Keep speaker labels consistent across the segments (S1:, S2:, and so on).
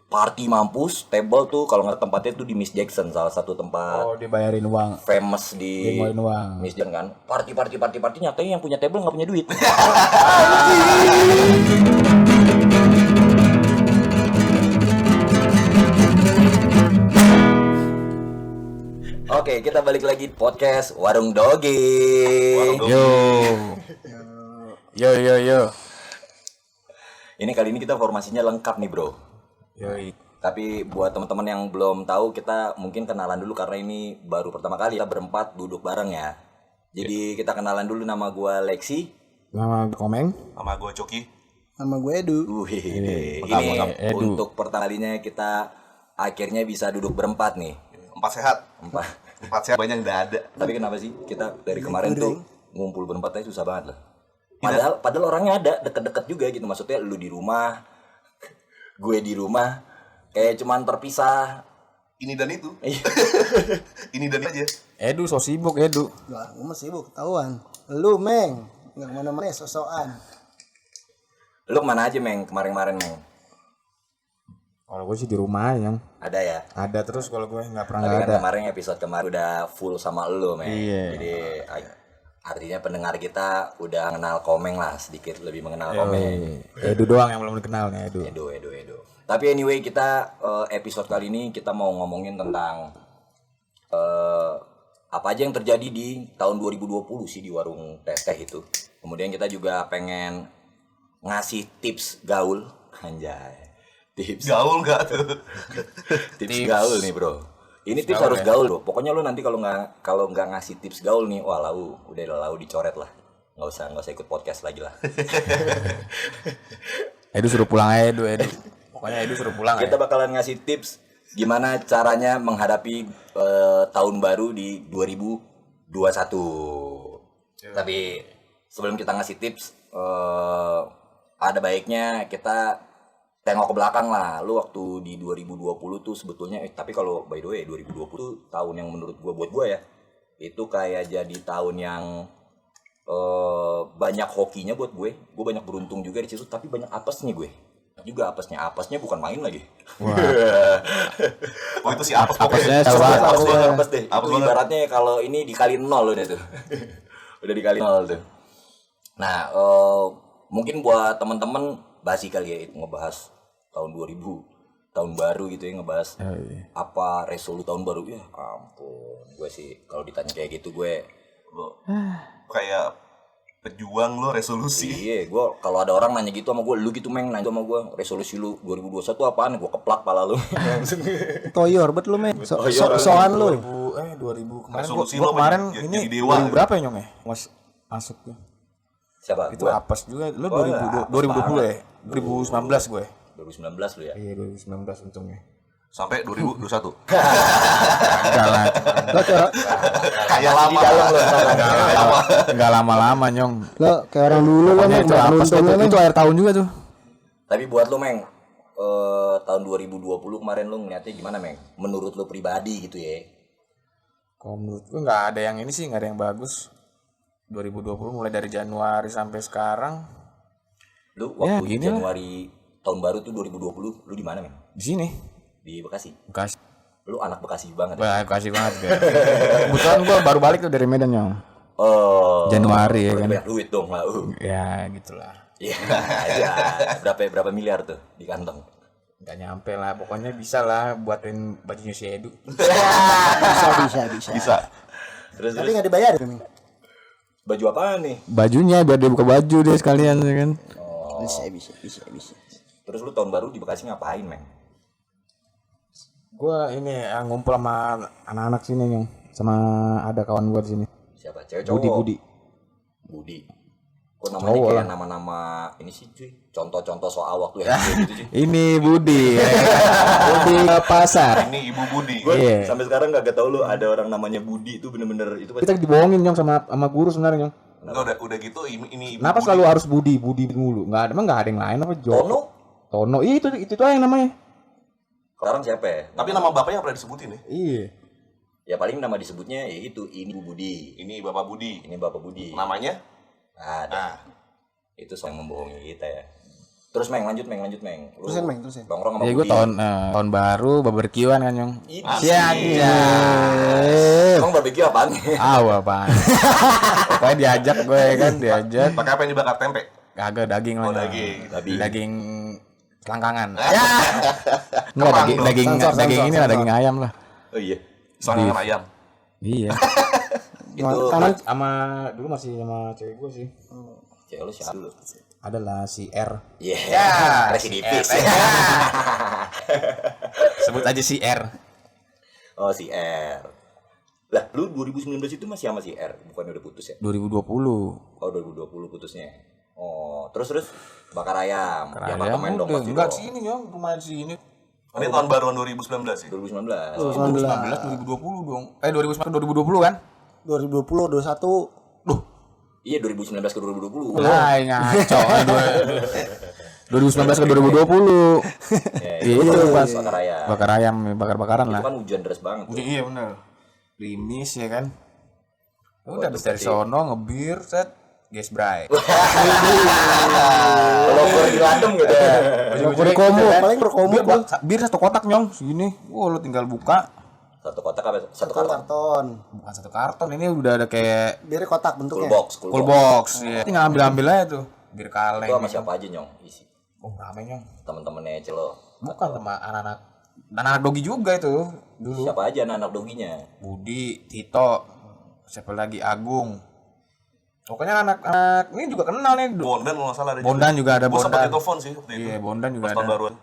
S1: party mampus, table tuh kalau nggak tempatnya tuh di Miss Jackson, salah satu tempat
S2: dia bayarin uang.
S1: famous di
S2: Dia bayarin uang.
S1: Miss Jackson kan. Party nyatanya yang punya table nggak punya duit. Oke, kita balik lagi podcast Warung Dogi.
S2: Yo.
S1: Ini kali ini kita formasinya lengkap nih, Bro.
S2: Yoi.
S1: Tapi buat teman-teman yang belum tahu, kita mungkin kenalan dulu karena ini baru pertama kali kita berempat duduk bareng ya. Jadi kita kenalan dulu, nama gua Lexi,
S2: Nama Komeng.
S3: Sama gue Coki.
S4: Sama gue Edu.
S1: Ini
S2: Edu.
S1: untuk pertama kalinya kita akhirnya bisa duduk berempat nih.
S3: 4 sehat.
S1: Empat.
S3: Sehat banyak nggak ada.
S1: Tapi kenapa sih kita dari kemarin tuh ngumpul berempat aja susah banget lah. Padahal orangnya ada deket-deket juga gitu, maksudnya lu di rumah, gue di rumah, kayak cuman terpisah.
S3: Ini dan itu.
S1: Iya.
S3: Ini dan aja.
S2: Edu so sibuk Edu.
S4: Lah, gue masih sibuk ketahuan. Lu, Meng, nggak kemana-mana sosokan.
S1: Lu kemana aja, Meng, kemarin-kemarin, Meng?
S2: Kalau gue sih di rumah yang
S1: Ada ya?
S2: ada terus, kalau gue nggak pernah
S1: Tapi
S2: nggak
S1: kan
S2: ada.
S1: kemarin episode kemarin udah full sama lu, Meng.
S2: Iya.
S1: Jadi artinya pendengar kita udah kenal Komeng lah, sedikit lebih mengenal Komeng.
S2: Edu doang yang belum dikenal nih Edu.
S1: Edo. Tapi anyway, kita episode kali ini kita mau ngomongin tentang apa aja yang terjadi di tahun 2020 sih di warung teh itu. Kemudian kita juga pengen ngasih tips gaul, anjay. Tips
S3: Gaul nggak tuh?
S1: tips gaul nih, Bro. Ini tips harus gaul, Bro. Pokoknya lu nanti kalau nggak ngasih tips gaul nih, wah udah dicoret lah. Nggak usah ikut podcast lagi lah.
S2: Edu suruh pulang aja Edu. Pokoknya Edu suruh pulang
S1: Kita
S2: aja.
S1: bakalan ngasih tips gimana caranya menghadapi tahun baru di 2021. Tapi sebelum kita ngasih tips, ada baiknya kita tengok ke belakang lah. Lu waktu di 2020 tuh sebetulnya, tapi kalau by the way 2020 tuh tahun yang menurut buat gua ya, itu kayak jadi tahun yang banyak hokinya buat gue. Gue banyak beruntung juga di situ, tapi banyak apesnya gue. Juga apesnya bukan main lagi.
S3: Oh itu si apa?
S2: Apesnya
S1: Apes deh.
S3: Apes
S1: Itu
S3: banget.
S1: ibaratnya kalau ini dikali 0 udah tuh. Udah dikali 0 tuh. Nah, mungkin buat teman-teman basi kali ya itu ngebahas tahun 2000, tahun baru gitu ya, ngebahas apa resolusi tahun baru. Ya ampun, gue sih kalau ditanya kayak gitu gue
S3: Lo kayak pejuang lo resolusi.
S1: iya, gue kalau ada orang nanya gitu sama gue, lu gitu Meng, nanya sama gue resolusi lu 2021 apaan, gue keplak pala lu.
S4: Toyor bet lu, Meng.
S1: Toyor.
S4: Soan lu.
S2: 2000 kemarin
S3: Resolusi
S2: gua
S3: lo
S2: kemarin
S3: jadi
S2: ini
S3: dewa.
S2: 2000 berapa ya Nyong ya? Masuk tuh.
S1: Siapa?
S2: Itu
S1: Gua?
S2: apes juga. Lu
S1: Oh,
S2: 2020 ya? 2019 gue.
S1: 2019 lu ya.
S2: Iya 2019 untungnya.
S3: Sampai 2021.
S2: Enggak lah.
S3: Kayak lama.
S1: Di dalam lu.
S2: Enggak lama-lama Nyong.
S4: Lo kayak orang dulu lo, Meng.
S2: Itu apes itu akhir tahun juga tuh.
S1: Tapi buat lu Meng, tahun 2020 kemarin lu ngeliatnya gimana Meng? Menurut lu pribadi gitu ya?
S2: Kalau menurut gue nggak ada yang ini sih, nggak ada yang bagus. 2020 mulai dari Januari sampai sekarang
S1: Lu
S2: Ya,
S1: waktu
S2: gini lah.
S1: Januari tahun baru tuh 2020, lu di mana Meng?
S2: di sini.
S1: Di Bekasi.
S2: Bekasi.
S1: Lu anak Bekasi banget ya?
S2: Wah, Bekasi banget gue. Kebetulan gue baru balik tuh dari Medan Nyong.
S1: Oh.
S2: Januari ya
S1: berarti
S2: kan.
S1: banyak duit dong lah.
S2: Ya gitulah.
S1: Iya. Ya. Berapa miliar tuh di kantong?
S2: Nggak nyampe lah, pokoknya bisa lah buatin bajunya si Edu.
S4: Bisa.
S1: Terus
S4: Tapi nggak dibayar, Meng.
S1: baju apaan nih?
S2: Bajunya biar dia buka baju dia sekalian ya kan.
S4: Bisa.
S1: Terus lu tahun baru di Bekasi ngapain Meng?
S2: Gue ini ngumpul sama anak-anak sini Nyong. Sama ada kawan gue di sini.
S1: Siapa? Cewek cowok? Budi. Kok namanya
S2: Cowok
S1: kayak
S2: lah.
S1: nama-nama ini sih cuy. Contoh-contoh soal waktu ya gitu cuy.
S2: Ini Budi. Budi pasar.
S3: Ini Ibu Budi.
S1: Gue
S2: Iya.
S1: sampai sekarang gak tau lu ada orang namanya Budi itu bener-bener itu
S2: Kita dibohongin Nyong sama guru sebenarnya Nyong.
S3: Enggak udah gitu ini Ibu
S2: Kenapa
S3: Budi.
S2: selalu harus Budi mulu? Emang nggak ada yang lain apa?
S1: Tono?
S2: Tono. Iya, itu aja yang namanya.
S1: Sekarang siapa ya?
S3: Tapi nama bapaknya pernah disebutin ya?
S2: Iya.
S1: Ya paling nama disebutnya ya itu ini Bu Budi.
S3: Ini Bapak Budi.
S1: Ini Bapak Budi.
S3: Namanya?
S1: Ada.
S3: Nah,
S1: Itu soal membohongi kita ya. Terus lanjut Meng. Lu
S4: Terusin.
S1: nongkrong sama
S2: Ya gue
S1: Budi.
S2: tahun baru barbekyuan kan Nyong.
S1: Iya. Emang barbecue apaan?
S2: Apaan? Pokoknya diajak gue kan,
S3: Pakai apa yang dibakar tempe?
S2: Kagak daging lah.
S3: Oh,
S2: Nyong.
S3: daging.
S2: Daging selangkangan.
S3: Ya.
S2: Enggak
S3: Kembang
S2: daging
S3: dong.
S2: daging ini lah, daging ayam lah.
S1: Oh iya.
S3: Selangkangan ayam.
S2: Iya.
S1: Itu
S4: Kanan
S2: Sama dulu masih sama cewek gue sih.
S1: cewek lu siapa dulu?
S2: Adalah si R.
S1: Iya. Residivis.
S2: Sebut aja si R.
S1: Oh si R. Lah, lu 2019 itu masih sama si R, bukan udah putus ya?
S2: 2020.
S1: Oh 2020 putusnya. Oh terus bakar ayam. Di
S2: Ayam
S1: apartemen dong
S2: udah
S1: pasti
S2: enggak
S1: dong.
S2: sini Nyong, rumah di sini.
S3: Ini tahun baruan 2019 ya?
S1: 2019.
S2: 2019 2020 dong. 2020 kan?
S4: 2020 21
S1: Iya 2019 ke 2020.
S2: Lah ngaco. 2019 ke 2020.
S1: Ya,
S2: Itu pas
S1: bakar ayam.
S2: bakar ayam, bakar-bakaran
S1: Itu
S2: lah.
S1: kan hujan deras banget. Tuh.
S2: Iya benar. Rimis ya kan. Udah habis dari sono ngebir set gas bray.
S1: Kalau gua di Landem gitu.
S4: Berkomo, paling berkomo
S2: Bir,
S4: Bang.
S2: bir satu kotak Nyong segini. Wah lu tinggal buka.
S1: Satu kotak apa? Satu karton.
S4: karton.
S2: Bukan satu karton, ini udah ada kayak
S4: Biar kotak
S1: Full
S4: bentuknya.
S1: box.
S2: full box. Iya. Tinggal ambil aja tuh. Bir kaleng.
S1: Itu sama siapa aja nyong? Isi.
S2: Oh rame Nyong.
S1: Temen-temennya Celo.
S2: Bukan sama anak-anak dogi juga itu dulu.
S1: Siapa aja anak doginya?
S2: Budi, Tito, siapa lagi Agung. Pokoknya anak-anak ini juga kenal nih.
S3: Bondan kalau nggak salah ada
S2: Bondan juga ada
S3: Gue sempat
S2: Bondan.
S3: ditelepon sih waktu itu.
S2: Iya, Bondan juga
S3: Pas
S2: ada.
S3: tahun baruan.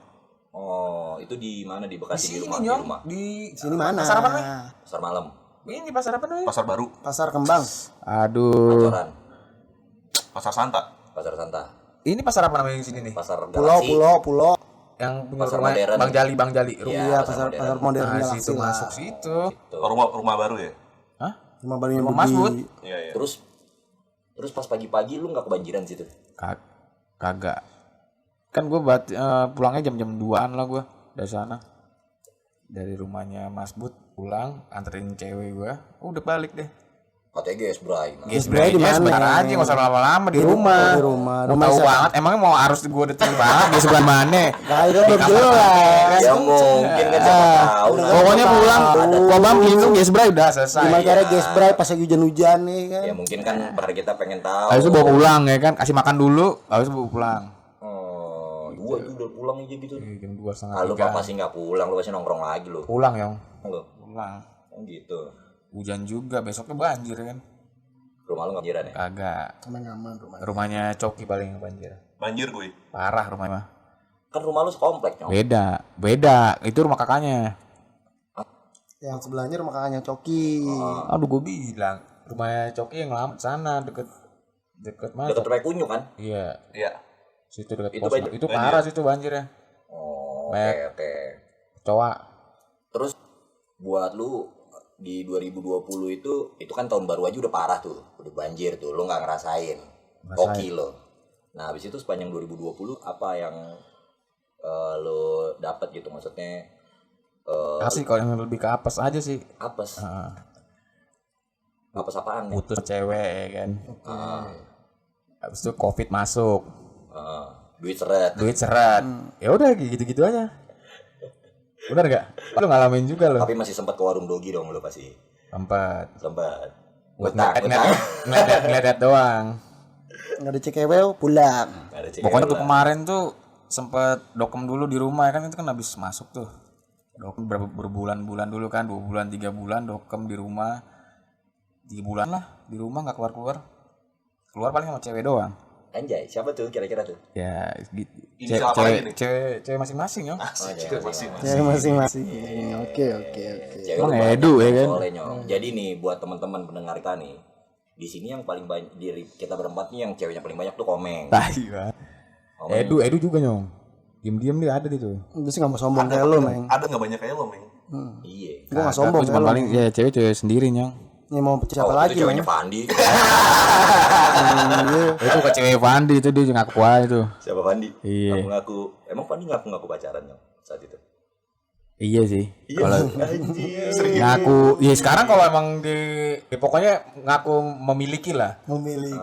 S1: Oh, itu di mana? Di Bekasi di
S2: Sini
S1: rumah. Di
S2: Nyong,
S1: rumah.
S2: di
S4: Sini mana?
S2: Pasar apa nih?
S1: Pasar malam.
S2: Ini pasar apa nih?
S3: Pasar Baru,
S4: Pasar Kembang.
S2: Aduh.
S1: Pacoran.
S3: Pasar Santa.
S1: Pasar Santa.
S2: Ini pasar apa namanya di sini nih?
S1: Pasar
S4: Pulau,
S1: Galaksi.
S2: Yang punya
S1: Pasar
S2: rumah
S1: modern.
S2: Bang Jali.
S4: Iya, pasar modern
S2: Nah,
S4: Galaksi
S2: situ
S4: lah.
S2: masuk situ.
S3: Oh, rumah baru ya?
S2: Hah?
S4: Rumah barunya
S2: Rumah Mas Bud.
S4: Budi.
S3: Iya, iya.
S1: Terus pas pagi-pagi lu nggak kebanjiran situ?
S2: Kagak. Kan gue pulangnya jam-jam 2-an lah gue dari sana. Dari rumahnya Mas Bud pulang, anterin cewek gue. Udah balik deh.
S1: Katanya GS Bray.
S2: Gas
S4: Bray di mana?
S2: Sebentar aja, nggak usah lama-lama di rumah.
S4: Di rumah.
S2: Mau
S4: Rumah
S2: tahu
S4: siapa?
S2: banget, emangnya mau harus gue detail banget di sebelah mana?
S4: Nah, itu belum jelas.
S1: Ya mungkin kan siapa tahu.
S2: Pokoknya pulang, Kobam gitu, gas bray udah selesai.
S4: Gimana cara gas bray pas lagi hujan-hujan nih kan?
S1: Ya mungkin kan pada kita pengen tahu.
S2: Habis itu bawa pulang ya kan, kasih makan dulu, habis itu bawa pulang.
S1: Oh, dua itu udah pulang aja gitu.
S2: Jam 2:30.
S1: Ah, lu papa sih nggak pulang, lu pasti nongkrong lagi lu.
S2: Pulang Yong,
S1: Lu.
S2: pulang.
S1: Oh gitu.
S2: Hujan juga, besoknya banjir kan?
S1: Rumah lu nggak banjiran ya?
S2: Kagak.
S4: Aman-aman rumah.
S2: Rumahnya Coki paling yang banjir.
S3: Banjir gue.
S2: Parah rumahnya mah.
S1: Kan rumah lu sekomplek, nyong.
S2: Beda. Itu rumah kakaknya.
S4: Yang sebelahnya rumah kakaknya Coki.
S2: Aduh gue bilang, rumahnya Coki yang lama sana deket mana?
S1: Dekat Raya Kunyu kan?
S2: Iya,
S3: Iya.
S2: situ deket
S1: Itu
S2: pos.
S1: banjir.
S2: Itu parah situ banjirnya.
S1: Oh,
S2: Baik.
S1: oke.
S2: Coba.
S1: Terus buat lu di 2020 itu kan tahun baru aja udah parah tuh, udah banjir tuh, lu nggak ngerasain. Oke lo. Nah, habis itu sepanjang 2020 apa yang lo dapat gitu, maksudnya
S2: Asli kalau yang lebih ke apes aja sih.
S1: apes. Apes apaan nih?
S2: Putus cewek ya kan. Habis itu Covid masuk.
S1: Duit seret.
S2: Duit seret. Ya udah gitu-gitu aja. Benar enggak? Lu ngalamin juga lo.
S1: Tapi masih sempat ke warung dogi dong lu pasti.
S2: Sempat. Buat
S1: Utang.
S2: ngeliat doang.
S4: Nggak ada CKW pulang.
S1: Nggak ada cewek
S2: Pokoknya
S1: lu
S2: tuh
S1: lah.
S2: kemarin tuh sempet dokem dulu di rumah kan, itu kan habis masuk tuh. Dokem berbulan-bulan dulu kan, 2 bulan 3 bulan dokem di rumah. 3 bulan lah di rumah nggak keluar. Keluar paling sama cewek doang.
S1: Anjay, siapa tuh kira-kira tuh?
S2: Ya gitu.
S3: Ini siapa lagi nih?
S2: Cewek masing-masing ya.
S3: Masih.
S4: Ya masing-masing. Oke.
S1: Cewek
S2: Emang
S1: lu banyak
S2: edu ya kan?
S1: soalnya, Nyong. Jadi nih buat teman-teman pendengar kita nih, di sini yang paling banyak diri kita berempat nih yang ceweknya paling banyak tuh Komeng.
S2: Iya. Edu juga Nyong. Diam-diam dia ada di tuh.
S4: Gue sih nggak mau sombong kayak lo, Meng.
S3: Ada nggak banyak kayak lo, Meng?
S1: Iya.
S4: Gue nggak sombong
S2: Cuma
S4: kayak lo.
S2: paling ya cewek sendiri Nyong.
S4: Ini mau siapa
S1: Oh,
S4: lagi,
S1: itu
S4: Meng?
S1: ceweknya Pandi.
S2: Itu ke cewek Fandi itu dia ngaku aja tuh.
S1: Siapa Pandi?
S2: Iya.
S1: Ngaku-ngaku. Emang Pandi ngaku-ngaku pacaran, Nyong, saat itu?
S2: Iya sih. Kalau ngaku, ya sekarang kalau emang pokoknya ngaku memiliki lah.
S4: Memilih.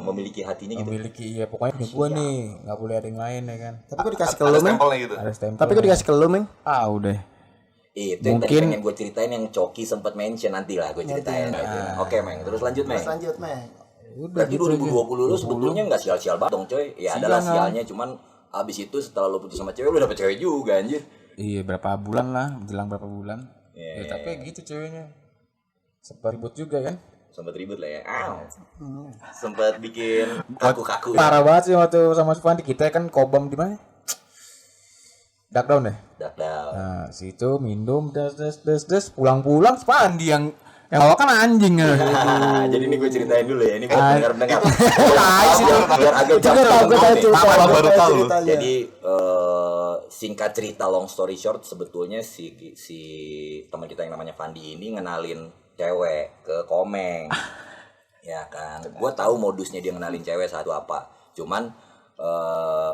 S1: Memiliki hatinya gitu.
S2: Memiliki, ya pokoknya punya gua nih, nggak boleh ada yang lain ya kan.
S4: Tapi kok dikasih ke
S3: Ada
S4: lu, Meng?
S3: stempelnya gitu.
S2: Ada stempel.
S4: Tapi kok dikasih ke lu, Meng?
S2: Ah udah.
S1: Itu yang tadi
S2: Mungkin-
S1: pengen gue ceritain yang Coki sempat mention nanti lah gue ceritain. Oke, Meng. Terus lanjut, Meng.
S4: Terus lanjut, Meng.
S1: Berarti 2020 lu sebetulnya nggak sial-sial banget dong, coy. Ya adalah sialnya, cuman abis itu setelah lu putus sama cewek lu dapet cewek juga anjir.
S2: Iya berapa bulan lah, menjelang berapa bulan.
S1: Iya.
S2: Ya, tapi gitu ceweknya. Sempat ribut juga kan.
S1: Sempat ribut lah ya. Sempat bikin kaku-kaku. Ya.
S2: Parah banget sih waktu sama si Fandi. Kita kan kobam di mana? Dark down deh.
S1: Dark down.
S2: Nah, situ minum des pulang-pulang Fandi yang awal kan anjing ya.
S1: Jadi ini gue ceritain dulu ya. Ini buat dengar-dengar. Biar agak
S4: Itu gue tahu, gue tahu cerita.
S3: Malah baru tahu.
S4: ceritanya.
S1: Jadi singkat cerita long story short sebetulnya si teman kita yang namanya Fandi ini ngenalin cewek ke Komeng. Ya kan. Gue tahu modusnya dia ngenalin cewek satu apa. Cuman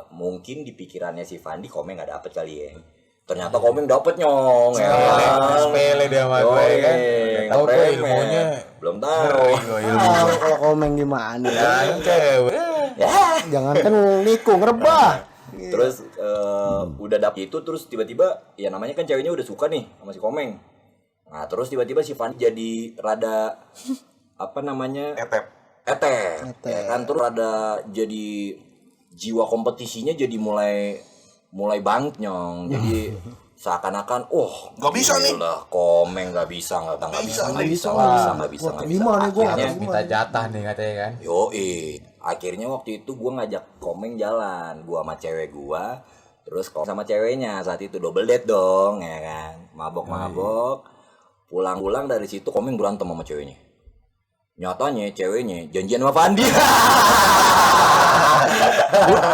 S1: mungkin di pikirannya si Fandi Komeng gak dapet kali ya. Ternyata Komeng dapet nyong. Ya kan?
S2: Sepele dia sama gue kan. Tahu gue
S1: Ngepremeh.
S2: ilmunya.
S1: Belum tahu.
S4: Ah, kalau Komeng gimana?
S2: Kan cewek.
S4: Jangan kan nikung rebah.
S1: Terus udah dapet itu terus tiba-tiba ya namanya kan ceweknya udah suka nih sama si Komeng. Nah terus tiba-tiba si Fandi jadi rada apa namanya etep ya kan, terus rada jadi jiwa kompetisinya jadi mulai bangkit nyong. Jadi seakan-akan
S3: Nggak bisa nih.
S1: Komeng nggak bisa
S4: Lima nih gue.
S2: Akhirnya minta jatah nih katanya kan.
S1: Akhirnya waktu itu gue ngajak Komeng jalan, gue sama cewek gue, terus sama ceweknya saat itu double date dong, ya kan, mabok-mabok, pulang-pulang dari situ Komeng berantem sama ceweknya. Nyatanya ceweknya janjian sama Fandi.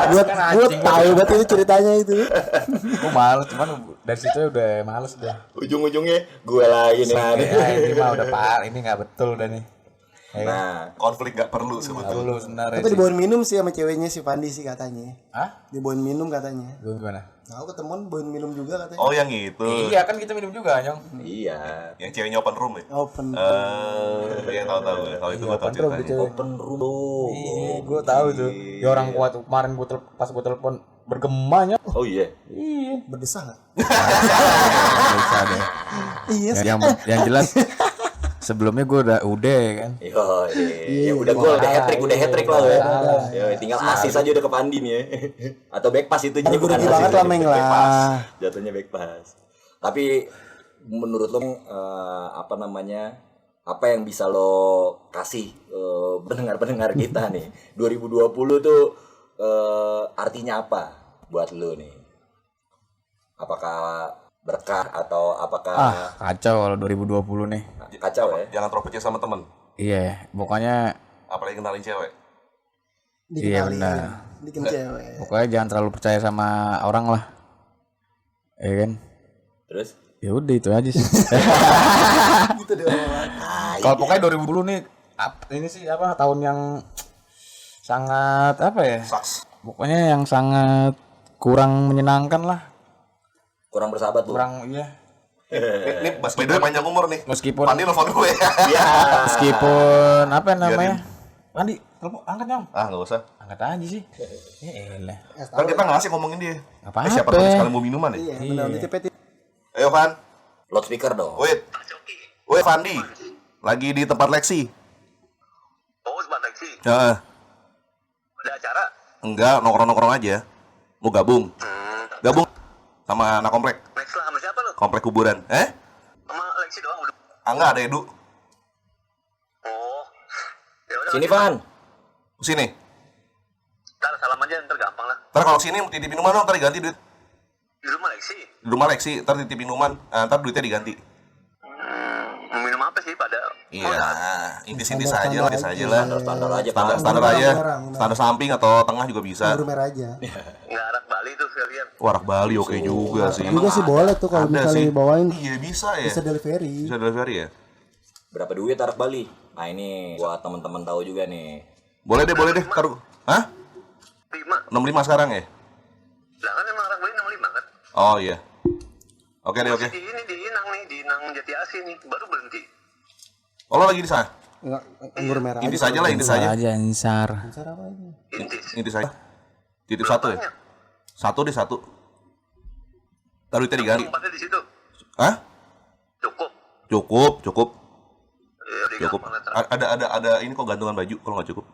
S4: Gue tahu banget itu ceritanya itu.
S2: Gue males, cuman dari situ udah males deh.
S1: Ujung-ujungnya gue lagi nih.
S2: Ya, ini mah udah par, ini nggak betul udah nih.
S1: Nah,
S3: Konflik gak perlu
S2: Nggak
S3: sebetulnya.
S2: perlu sebenarnya.
S4: Tapi dibawain minum sih sama ceweknya si Fandi sih katanya.
S2: Hah?
S4: Dibawain minum katanya.
S2: Gue gimana?
S4: Tahu ketemuan bawain minum juga katanya.
S3: Oh yang itu.
S2: Iya kan kita minum juga nyong.
S1: iya.
S3: Yang ceweknya open room ya?
S4: Open.
S3: Iya tahu. Kalau itu gua tahu
S2: Open room
S3: ceritanya.
S2: gitu.
S1: Open room tuh.
S2: Iya, gue tahu tuh. Ya orang kuat kemarin pas gue telepon bergemanya.
S1: Oh iya.
S2: Iya.
S4: Berdesah nggak?
S2: Bisa deh.
S4: Iya.
S2: Yang jelas sebelumnya gue udah kan.
S1: Ya udah gol, udah hat trick lah ya. Ya tinggal asis aja udah ke Pandi nih ya. Atau back pass itu
S4: Rugi banget lah Meng lah.
S1: Jatuhnya back pass. Tapi menurut lo apa namanya? Apa yang bisa lo kasih pendengar-pendengar kita nih 2020 tuh artinya apa buat lo nih? Apakah berkah atau apakah
S2: Kacau kalau 2020 nih.
S1: kacau ya?
S3: Jangan terlalu percaya sama temen.
S2: Iya, pokoknya
S3: Apalagi kenalin cewek.
S2: iya benar.
S4: Bikin cewek.
S2: Pokoknya jangan terlalu percaya sama orang lah. Iya kan?
S1: Terus?
S2: Ya udah itu aja sih.
S4: Gitu deh.
S2: Kalau pokoknya 2020 nih ini sih apa tahun yang sangat apa ya?
S3: Saks.
S2: Pokoknya yang sangat kurang menyenangkan lah.
S1: Kurang bersahabat lu.
S2: Kurang iya.
S3: Ini beda panjang umur nih.
S2: Meskipun
S3: Pandi nelfon gue.
S1: Iya.
S2: meskipun apa namanya? Pandi, telepon angkat nyong.
S3: Nggak usah.
S2: Angkat aja sih. Ya elah.
S3: Kan kita nggak asik ngomongin dia.
S2: Nggak apa-apa.
S3: Siapa tahu sekali mau minuman ya?
S4: Iya, benar ditipet.
S3: Ayo Van.
S1: Loudspeaker dong.
S3: Wait. Wait Fandi. Lagi di tempat Lexi.
S5: Oh, tempat taksi.
S3: Heeh.
S5: Ada acara?
S3: Enggak, nongkrong-nongkrong aja. Mau gabung. Gabung sama anak komplek.
S5: Next lah, sama siapa lu?
S3: Komplek kuburan.
S5: Sama Lexi doang udah.
S3: Enggak ada Edu.
S5: Oh. Ya udah.
S1: Sini Van.
S3: Sini.
S5: Ntar salam aja, ntar gampang lah.
S3: Ntar kalau sini titip minuman dong, ntar diganti duit.
S5: Di rumah Lexi.
S3: Di rumah Lexi, ntar titip minuman, ntar duitnya diganti.
S5: Mau minum apa sih pada?
S3: Iya, indis-indis aja lah,
S1: Standar aja.
S3: Standar aja, standar samping atau tengah juga bisa.
S4: Buru merah aja.
S5: Nggak arak Bali tuh sekalian.
S3: Warak Bali oke juga sih.
S4: Juga sih boleh tuh kalau
S3: Ada
S4: misalnya
S3: sih.
S4: dibawain
S3: Iya bisa ya.
S4: bisa delivery.
S3: Bisa delivery ya.
S1: Berapa duit arak Bali? Nah ini buat teman-teman tahu juga nih.
S3: Boleh deh. Taruh. Hah?
S5: 5.
S3: 65 sekarang ya?
S5: Lah kan emang arak Bali 65 kan?
S3: Oh iya. Oke deh, oke.
S5: Di ini di Inang nih, di Inang Jati Asih nih, baru berhenti.
S3: Oh, lo lagi di sana?
S4: Enggak, anggur merah.
S3: Intis aja lah, intis aja.
S2: aja insar.
S4: Cara apa ini?
S5: Intis.
S3: Intis aja. Titip satu ya? Satu deh, satu. Taruh duitnya diganti.
S5: Tempatnya di situ.
S3: Hah?
S5: Cukup.
S3: Cukup.
S5: Ya, udah
S3: Cukup.
S5: gampang lah.
S3: Ada ini kok gantungan baju kalau nggak cukup.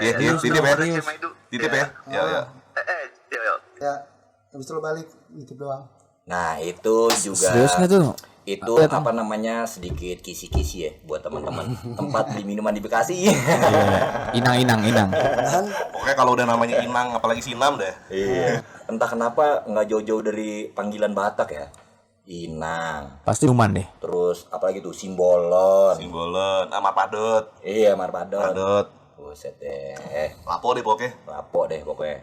S3: Iya, titip ya. Titip ya. Ya.
S5: Ya.
S4: Ya, habis itu lo balik gitu doang.
S1: Nah, itu juga
S2: Serius nggak tuh?
S1: itu apa namanya sedikit kisi-kisi ya buat teman-teman. Tempat beli minuman di Bekasi.
S2: Inang.
S3: Pokoknya kalau udah namanya Inang, apalagi Sinam deh.
S1: Iya. Entah kenapa nggak jauh-jauh dari panggilan Batak ya. Inang.
S2: Pasti cuman deh.
S1: Terus apalagi tuh Simbolon.
S3: Simbolen, sama Padot.
S1: Iya, Marpadon.
S3: Padot.
S1: Buset deh.
S3: Lapo deh pokoknya.
S1: Rapok deh pokoknya.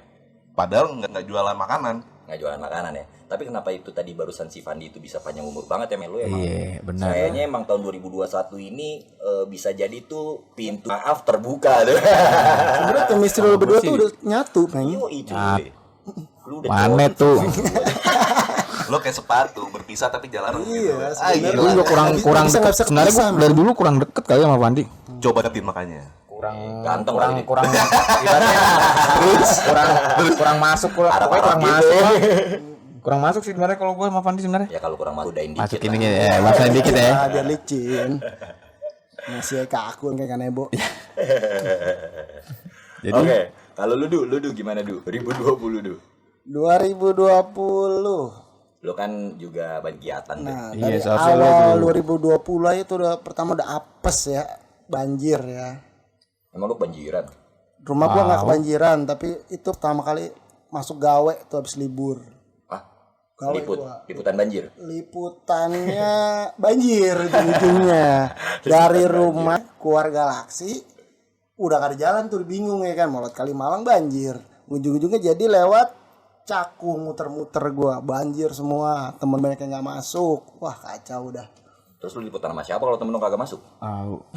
S3: Padahal nggak jualan makanan.
S1: Nggak jualan makanan ya. Tapi kenapa itu tadi barusan si Fandi itu bisa panjang umur banget ya Melu emang.
S2: Iya, benar.
S1: Kayaknya emang tahun 2021 ini bisa jadi tuh pintu maaf terbuka tuh.
S4: Sebenarnya chemistry lo berdua tuh udah nyatu, Meng.
S1: Yoi cuy. Lu udah
S2: Mana
S1: cowok.
S2: tuh?
S3: Lo kayak sepatu berpisah tapi jalan
S4: Iya,
S3: sebenarnya.
S2: Gue juga kurang
S4: bisa nggak bisa
S2: deket. Sebenarnya gue
S4: kepisah,
S2: dari dulu kurang deket kali sama Pandi.
S3: Coba deketin makanya.
S1: Ganteng kali dia.
S2: kurang masuk
S1: Harap-harap
S2: kurang
S1: gitu.
S2: masuk lah. Kurang masuk sih sebenarnya kalau gue sama Pandi sebenarnya.
S1: Ya kalau kurang udahin dikit
S2: Masukin
S1: lah.
S2: gitu ya, maksain dikit ya.
S4: Ah, biar licin. Masih kaku kayak Kanebo.
S2: Jadi
S1: Oke, kalau lu gimana Du? 2020 Du.
S4: 2020.
S1: Lu kan juga banyak kegiatan tuh.
S4: Nah,
S2: Iya,
S4: dari
S2: seharusnya
S4: awal
S2: lo
S4: 2020 itu udah pertama udah apes ya, banjir ya.
S1: Emang lu banjiran?
S4: Rumah gua nggak kebanjiran, tapi itu pertama kali masuk gawe tuh habis libur.
S1: Ah,
S4: Gawe
S1: liputan banjir.
S4: Liputannya banjir ujung-ujungnya. Dari rumah keluar Galaksi udah gak ada jalan tuh bingung ya kan, mau lewat Kalimalang banjir. Ujung-ujungnya jadi lewat Cakung muter-muter gua, banjir semua, temen banyak yang nggak masuk. Wah kacau udah.
S1: Terus lu liputan sama siapa kalau temen lu kagak masuk?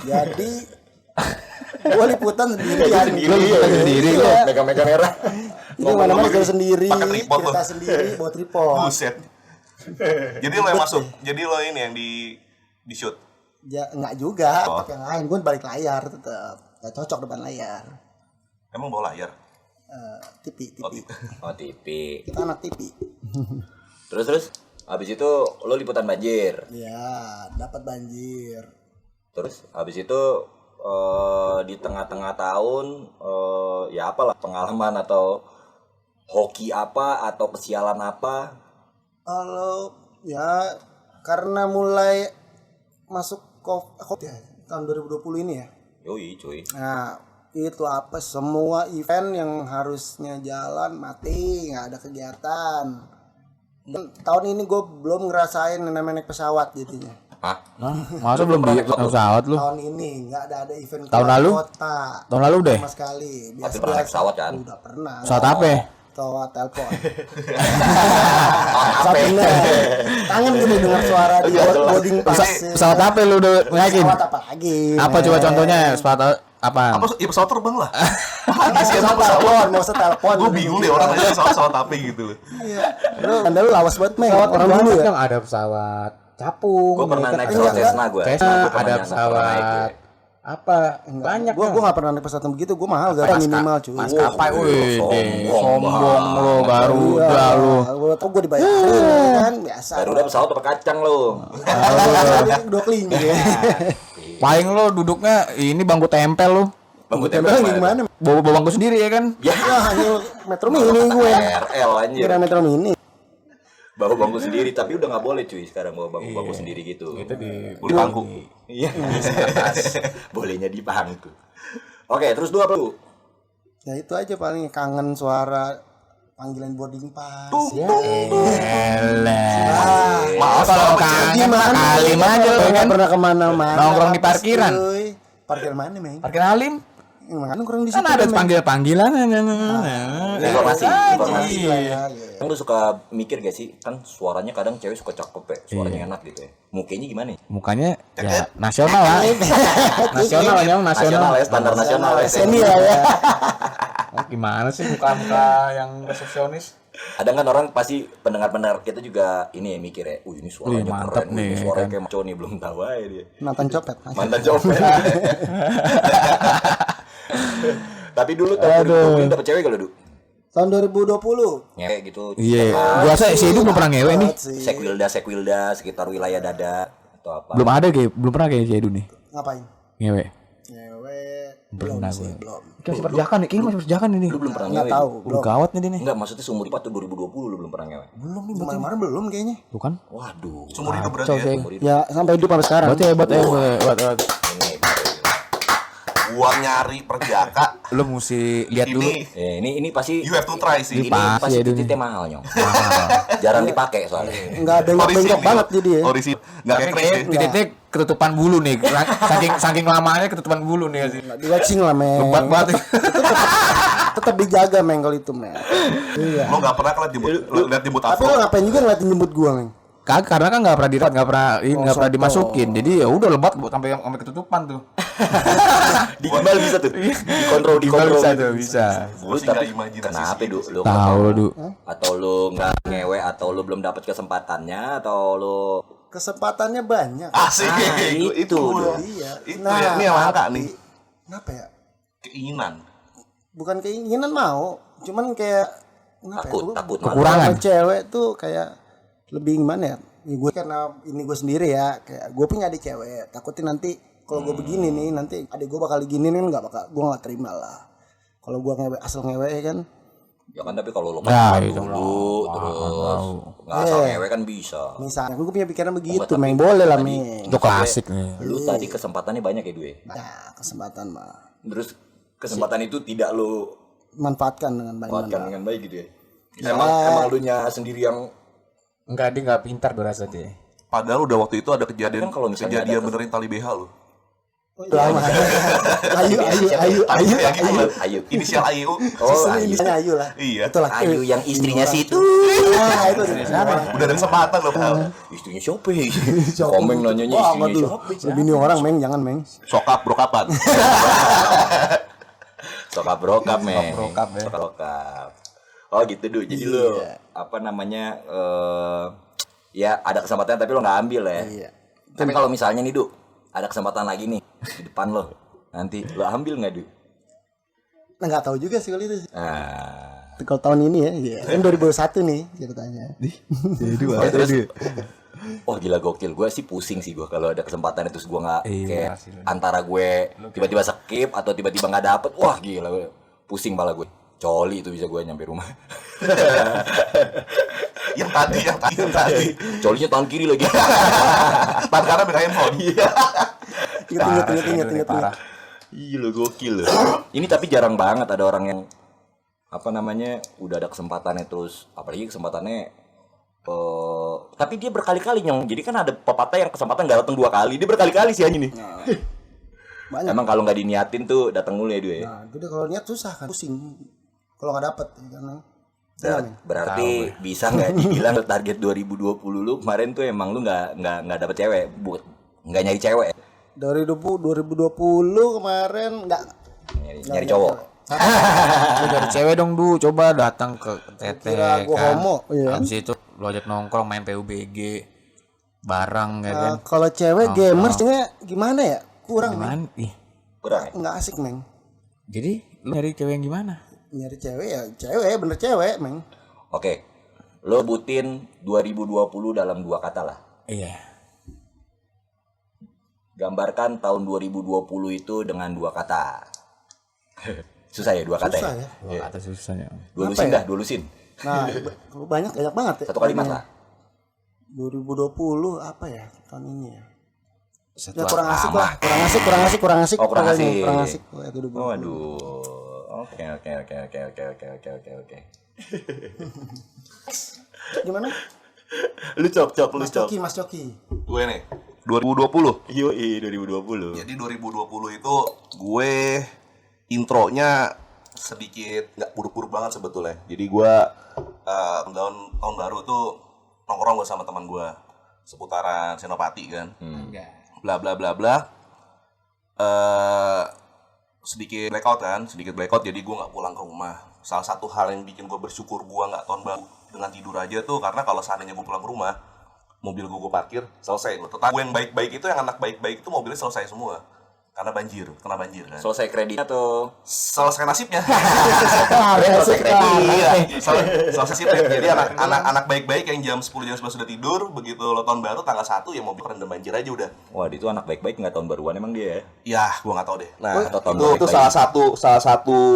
S4: Jadi gua liputan sendirian.
S2: sendiri
S4: Iya.
S1: Mega-mega merah.
S4: Ini mana-mana jalan sendiri,
S3: Pakai tripod lo.
S4: cerita sendiri, bawa tripod.
S3: Buset. Jadi lo yang masuk. Jadi lo ini yang di shoot.
S4: Ya enggak juga, pakai yang lain. Gue balik layar tetap. Gak cocok depan layar.
S3: Emang bawa layar.
S4: TV.
S1: Oh, TV.
S4: Kita anak TV.
S1: Terus habis itu lu liputan banjir.
S4: Ya, dapat banjir.
S1: Terus habis itu di tengah-tengah tahun ya apalah pengalaman atau hoki apa atau kesialan apa?
S4: Kalau ya karena mulai masuk COVID ya, tahun 2020 ini ya.
S1: Yoi cuy.
S4: Nah, itu apa semua event yang harusnya jalan mati, nggak ada kegiatan. Dan tahun ini gue belum ngerasain yang namanya naik pesawat jadinya.
S1: Hah?
S2: masa belum di pesawat lu?
S4: Tahun ini nggak ada event
S2: Tahun
S4: keluar
S2: lalu?
S4: kota
S2: Tahun lalu deh.
S4: sama sekali.
S1: Tapi pernah naik pesawat kan?
S4: Udah pernah.
S2: Pesawat apa ya?
S4: Pesawat telepon. Bener. Kangen gue nih dengar suara di boarding pass.
S2: Pesawat apa lu udah naikin?
S4: Pesawat apa lagi?
S2: Apa coba contohnya pesawat apa?
S3: Apa ya pesawat terbang lah.
S4: Pesawat telepon, mau telepon.
S3: Gue bingung deh orang nanya pesawat apa gitu loh.
S4: Iya. Lu anda lu lawas banget Meng.
S2: Pesawat
S4: Orang dulu ya.
S2: yang ada pesawat capung.
S1: Gue pernah naik
S2: ada
S1: pesawat Cessna gue.
S2: Cessna, ada pesawat apa banyak
S4: Gue nggak pernah naik pesawat begitu. Gue mahal gak minimal cuy.
S2: maskapai wih
S1: sombong
S2: sombong lo Garuda lo
S4: Gue tau gue dibayarin ya kan biasa.
S1: Garuda pesawat apa kacang lu?
S4: Dua kelinci ya.
S2: paling lo duduknya ini bangku tempel lo
S1: Bangku
S4: Tembak
S1: tembak
S4: gimana?
S2: bawa bangku sendiri ya kan
S1: Ya,
S4: Ya hanya Metro Mini gue.
S1: RL anjir.
S4: Kira Metro Mini.
S1: Bawa bangku sendiri tapi udah nggak boleh cuy sekarang bawa bangku sendiri gitu.
S3: Gue pangku.
S1: Iya. Bolehnya di bangku. Oke, terus dua apa lu?
S4: Ya itu aja paling kangen suara panggilan boarding pass. Ya.
S3: Maaf
S2: kalau
S3: sama
S2: kangen
S4: Gimana?
S2: Alim aja lo
S4: Nggak
S2: kan
S4: pernah kemana-mana.
S2: Nongkrong di
S4: Apes,
S2: parkiran.
S4: cuy. Parkir mana Meng?
S2: parkir Alim
S4: Mana nongkrong di
S2: kan
S4: situ?
S2: ada
S4: Meng?
S2: panggilan
S1: Informasi.
S4: Iya, iya.
S1: Kan lu suka mikir gak sih? Kan suaranya kadang cewek suka cakep ya, suaranya enak gitu ya. Mukanya gimana ya?
S2: mukanya ya nasional lah nasional lah nyong
S1: Nasional ya, standar nasional ya.
S4: Seni ya.
S2: Oh, gimana sih muka-muka yang resepsionis?
S1: Ada kan orang pasti pendengar-pendengar kita juga ini ya mikir ya, ini suaranya
S2: Wih, mantap
S1: keren,
S2: nih,
S1: ini suaranya
S2: kan.
S1: kayak maco nih, belum tahu aja dia.
S4: Mantan copet.
S1: Mantan copet. Tapi dulu tahun 2020 dapet cewek kalau dulu.
S4: Tahun 2020.
S1: Ngewe gitu.
S2: Iya, gua rasa si Edu belum pernah ngewe nih.
S1: Sekwilda sekitar wilayah dada atau apa.
S2: Belum pernah kayak si Edu nih.
S4: Ngapain?
S2: Ngewe.
S4: Ngewe.
S2: Pernah
S4: sih,
S2: gue.
S4: belum.
S2: Kayak masih perjakan nih, kayaknya masih perjakan ini.
S1: Lu belum pernah
S4: Nggak
S1: ngewe.
S4: tahu,
S2: Udah
S4: belum.
S2: gawat nih dia nih.
S1: Enggak, maksudnya seumur hidup tuh 2020 lu belum pernah ngewe.
S4: Belum nih, kemarin belum kayaknya.
S2: Bukan?
S1: Waduh.
S3: Seumur hidup berarti
S2: Kacau
S3: ya.
S2: sih.
S4: Ya sampai hidup sampai sekarang.
S2: Berarti hebat.
S1: Ini
S3: Gua nyari perjaka.
S2: Lu mesti lihat dulu.
S1: ini pasti
S3: You have to try sih.
S1: ini
S2: Pasti
S1: pasti
S2: ya, Dun.
S1: titiknya mahal nyong. Jarang dipakai soalnya.
S4: Enggak bengkok-bengkok banget jadi ya.
S3: Orisinil. Enggak
S2: Tapi
S3: kayak
S2: kayak
S3: Chris.
S2: titik ketutupan bulu nih. Saking lamanya ketutupan bulu nih.
S4: Di waxing lah, Meng.
S2: Lebat banget.
S4: Tetap dijaga, Meng, kalau itu, Meng. Iya.
S3: Lo enggak pernah lihat jemput
S4: Tapi
S3: afro.
S4: lo ngapain juga ngeliatin jemput gua, Meng?
S2: Kagak, karena kan nggak pernah dirawat, nggak pernah
S4: soto.
S2: dimasukin. Jadi ya udah lebat sampai ketutupan tuh.
S1: Digimbal bisa tuh. Dikontrol
S2: Bisa
S1: gitu.
S2: tuh, bisa.
S3: Gua sih enggak imajinasi.
S1: Kenapa
S3: sih.
S1: Du? Lu
S2: Tahu lu, Du.
S1: atau lu nggak ngewe atau lu belum dapat kesempatannya atau lu
S4: Kesempatannya banyak.
S3: Asik.
S1: itu,
S3: gua.
S4: Iya.
S3: Itu
S4: Nah,
S3: ya, ini yang langka nih.
S4: Kenapa ya?
S3: Keinginan.
S4: Bukan keinginan mau, cuman kayak kenapa
S1: takut
S4: ya?
S1: takut
S2: Kekurangan.
S4: Sama cewek tuh kayak lebih gimana ya? Gue karena ini gue sendiri ya, kayak gue punya adik cewek, takutin nanti kalau gue begini nih, nanti adik gue bakal gini nih, gue nggak terima lah. Kalau gue ngewe asal ngewe kan,
S1: ya kan, tapi kalau lu
S2: Nah,
S1: kan
S2: itu
S1: dulu terus nggak asal ngewe kan bisa.
S4: misalnya gue punya pikiran begitu, Meng, boleh lah, Meng.
S2: Itu klasik nih.
S1: Lu tadi kesempatannya banyak ya Due.
S4: Nah, kesempatan mah
S1: Terus kesempatan itu tidak lu
S4: manfaatkan dengan baik.
S1: manfaatkan dengan baik gitu ya. Emang lu nya sendiri yang
S2: Enggak, dia nggak pintar berasa dia.
S3: Padahal udah waktu itu ada kejadian
S1: Kan kalau misalnya ada
S3: benerin tali BH lo.
S4: Lama. Ayu.
S1: Ayu.
S3: Inisial Ayu.
S1: Oh, Ayu.
S4: Inisialnya Ayu lah.
S3: Iya.
S4: Itulah.
S1: Ayu yang istrinya situ.
S4: Nah, itu
S3: Udah ada kesempatan loh.
S1: Istrinya siapa ya? Komeng nanyanya istrinya siapa?
S4: Lebih nih orang, Meng, jangan, Meng.
S3: Sokap brokapan.
S1: Sokap brokap, Meng.
S2: brokap, ya.
S1: Sokap brokap. Oh gitu, Du. Jadi lu apa namanya ya ada kesempatan tapi lo nggak ambil ya.
S4: Iya.
S1: Tapi kalau misalnya nih, Du, ada kesempatan lagi nih di depan lo. Nanti lo ambil nggak, Du?
S4: Nah, nggak tahu juga sih kalau itu.
S1: Nah,
S4: Kalau tahun ini ya, iya. Kan 2021 nih ceritanya.
S1: terus oh gila gokil, gue sih pusing sih gue kalau ada kesempatan itu gue nggak kayak antara gue tiba-tiba skip atau tiba-tiba nggak dapet, wah gila gue pusing malah gue. Coli itu bisa gue nyampe rumah.
S3: yang tadi.
S1: Colinya tangan kiri lagi.
S3: Tangan kanan pegang handphone.
S4: Ingat.
S2: Parah.
S1: Gila gokil loh. Ini tapi jarang banget ada orang yang apa namanya udah ada kesempatannya terus apalagi kesempatannya tapi dia berkali-kali nyong. Jadi kan ada pepatah yang kesempatan nggak datang 2 kali, dia berkali-kali sih anjing nih.
S4: Banyak.
S1: Emang kalau nggak diniatin tuh datang mulu ya dia.
S4: Nah, itu deh kalau niat susah kan, pusing. Kalau nggak dapet, ya kan.
S1: Berarti bisa nggak dibilang target 2020 lu kemarin tuh emang lu nggak dapet cewek, nggak nyari cewek,
S4: Dari 2020 kemarin nggak
S1: nyari cowok.
S2: Lu dari cewek dong, Du. Coba datang ke Tete
S4: Kira gua
S2: kan.
S4: homo, iya.
S2: Habis itu lu ajak nongkrong main PUBG bareng ya kan.
S4: kalau cewek gamersnya gimana ya? Kurang, Meng.
S2: Gimana? Ih.
S1: Kurang ya?
S4: Nggak asik, Meng.
S2: Jadi lu nyari cewek yang gimana?
S4: Nyari cewek ya cewek, bener cewek, Meng.
S1: Oke, lo sebutin 2020 dalam 2 kata lah.
S2: Iya.
S1: Gambarkan tahun 2020 itu dengan 2 kata. Susah ya 2 kata
S4: Susah
S1: ya?
S4: ya.
S2: Wah, kata susahnya.
S1: Dua
S4: Apa
S1: lusin
S4: ya?
S1: dah, 2 lusin.
S4: Nah, banyak banget ya.
S1: 1 kalimat lah.
S4: 2020 apa ya tahun ini ya?
S2: Satu
S4: Ya kurang asik
S1: lama.
S4: lah, kurang asik.
S1: Oh, kurang
S4: Pokoknya
S1: asik.
S4: Kurang asik. Oh, itu 2020.
S1: Waduh. Oke.
S4: Gimana?
S1: Lu cok,
S4: Mas Coki.
S3: Gue nih 2020.
S1: Yoi, 2020.
S3: Jadi 2020 itu gue intronya sedikit nggak buruk-buruk banget sebetulnya. Jadi gue tahun baru tuh nongkrong gue sama teman gue seputaran Senopati kan. Bla bla bla bla. Sedikit blackout jadi gue nggak pulang ke rumah. salah satu hal yang bikin gue bersyukur gue nggak tahun baru dengan tidur aja tuh karena kalau seandainya gue pulang ke rumah, mobil gue parkir selesai. Tetap gue yang baik-baik itu, yang anak baik-baik itu mobilnya selesai semua karena kena banjir kan.
S1: Selesai kreditnya tuh.
S3: Selesai nasibnya.
S1: Selesai kredit.
S3: Iya, selesai sih. Jadi anak baik-baik yang jam 10 jam 11 sudah tidur, begitu lo tahun baru tanggal 1 ya mobil rendam banjir aja udah.
S1: Wah, itu anak baik-baik nggak tahun baruan emang dia ya?
S3: Ya, gua nggak tahu deh. Nah,
S1: Atau tahun
S3: itu
S1: baik-baik.
S3: salah satu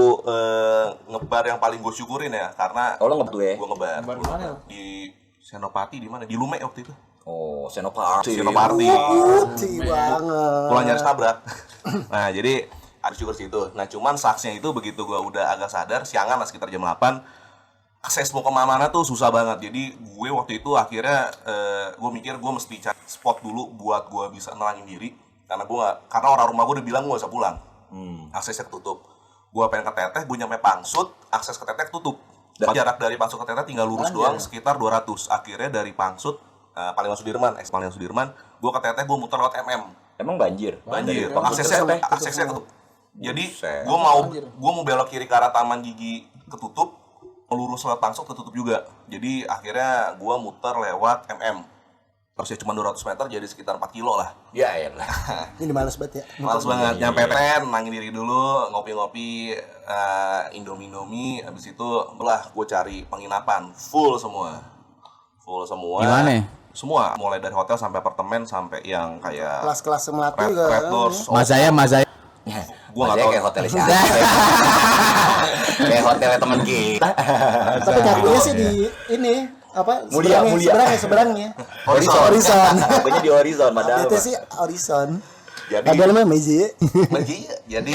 S3: ngebar yang paling gue syukurin ya, karena
S1: Oh, lo ngebar tuh ya?
S3: gue ngebar.
S2: Ngebar di mana?
S3: Di Senopati di mana? Di Lumek waktu itu.
S1: Oh, Senopati.
S3: Senopati.
S4: Putih banget.
S3: Pulang nyaris tabrak. Nah, jadi harus syukur situ. Nah, cuman saksnya itu begitu gua udah agak sadar, siangan lah sekitar jam 8, akses mau kemana-mana tuh susah banget. Jadi gue waktu itu akhirnya gue mikir gue mesti cari spot dulu buat gue bisa nenangin diri. Karena orang rumah gue udah bilang gue gak usah pulang. Aksesnya ketutup. Gue pengen ke Teteh, gue nyampe Pangsut, akses ke Teteh tutup. Jarak dari Pangsut ke Teteh tinggal lurus doang sekitar 200. Akhirnya dari Pangsut, Palimanan Sudirman, gue ke Teteh, gue muter lewat MM.
S1: Emang banjir?
S3: Banjir,
S1: Dari
S3: aksesnya ketutup. Jadi
S1: Buset.
S3: gue mau belok kiri ke arah Taman Gigi ketutup, lurus lewat Pangsut ketutup juga. Jadi akhirnya gue muter lewat MM. Terusnya cuma 200 meter jadi sekitar 4 kilo lah.
S1: Ya elah.
S4: Ini males banget ya.
S3: Males banget, nyampe tren, nangin diri dulu, ngopi-ngopi, Indomie, habis itu gue cari penginapan, full semua.
S2: Di mana?
S3: Semua, mulai dari hotel sampai apartemen sampai yang kayak
S4: Kelas-kelas Melati
S3: Red,
S4: juga.
S3: Red Doors.
S2: Mas saya
S3: Gua nggak
S1: Maksudnya
S3: tahu.
S1: kayak hotel siapa? Kayak hotelnya temen kita.
S4: Tapi ngakunya sih di ini apa?
S1: Mulia.
S4: Seberangnya.
S1: Horizon. Ngakunya di Horizon padahal.
S4: Itu sih Horizon.
S3: Jadi
S4: Ada namanya Meiji.
S3: jadi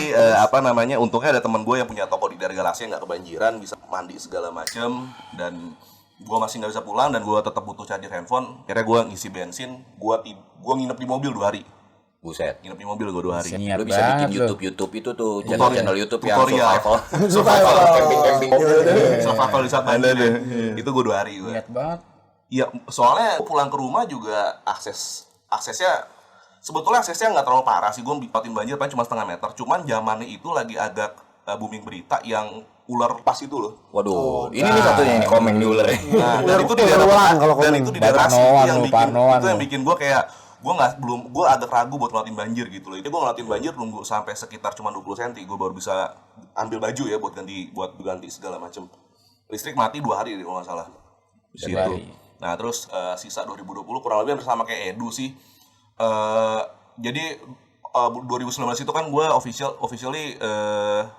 S3: untungnya ada teman gue yang punya toko di daerah Galaksi yang nggak kebanjiran, bisa mandi segala macem, dan gue masih nggak bisa pulang dan gue tetap butuh charger handphone. Akhirnya gue ngisi bensin, gue nginep di mobil 2 hari.
S1: Buset.
S3: Nginep di mobil gue 2 hari.
S2: Niat
S1: Lu bisa bikin
S2: banget lu.
S1: YouTube itu tuh, channel YouTube yang
S3: Tutorial.
S1: survival camping mobil.
S3: Survival di saat banjir. Itu gue 2 hari gue.
S2: Niat banget.
S3: Iya, soalnya pulang ke rumah juga aksesnya sebetulnya nggak terlalu parah sih. Gue lewatin banjir paling cuma setengah meter. Cuman zamannya itu lagi agak booming berita yang ular pas itu loh.
S1: Waduh, ini nih satunya ini komeng nih ular.
S3: Nah, dan
S4: Ular
S3: itu di daerah
S4: ulang kalau
S3: dan
S4: komen.
S3: itu di daerah asli
S2: Parnoan
S3: yang
S2: lu,
S3: bikin
S2: Parnoan
S3: itu yang
S2: lu.
S3: bikin gue kayak gue agak ragu buat ngelatin banjir gitu loh. Itu gue ngelatin banjir nunggu sampai sekitar cuma 20 cm gue baru bisa ambil baju ya buat ganti segala macem. Listrik mati 2 hari kalau nggak salah. Di situ.
S2: hari.
S3: Nah terus sisa 2020 kurang lebih hampir sama kayak Edu sih. Jadi 2019 itu kan gue officially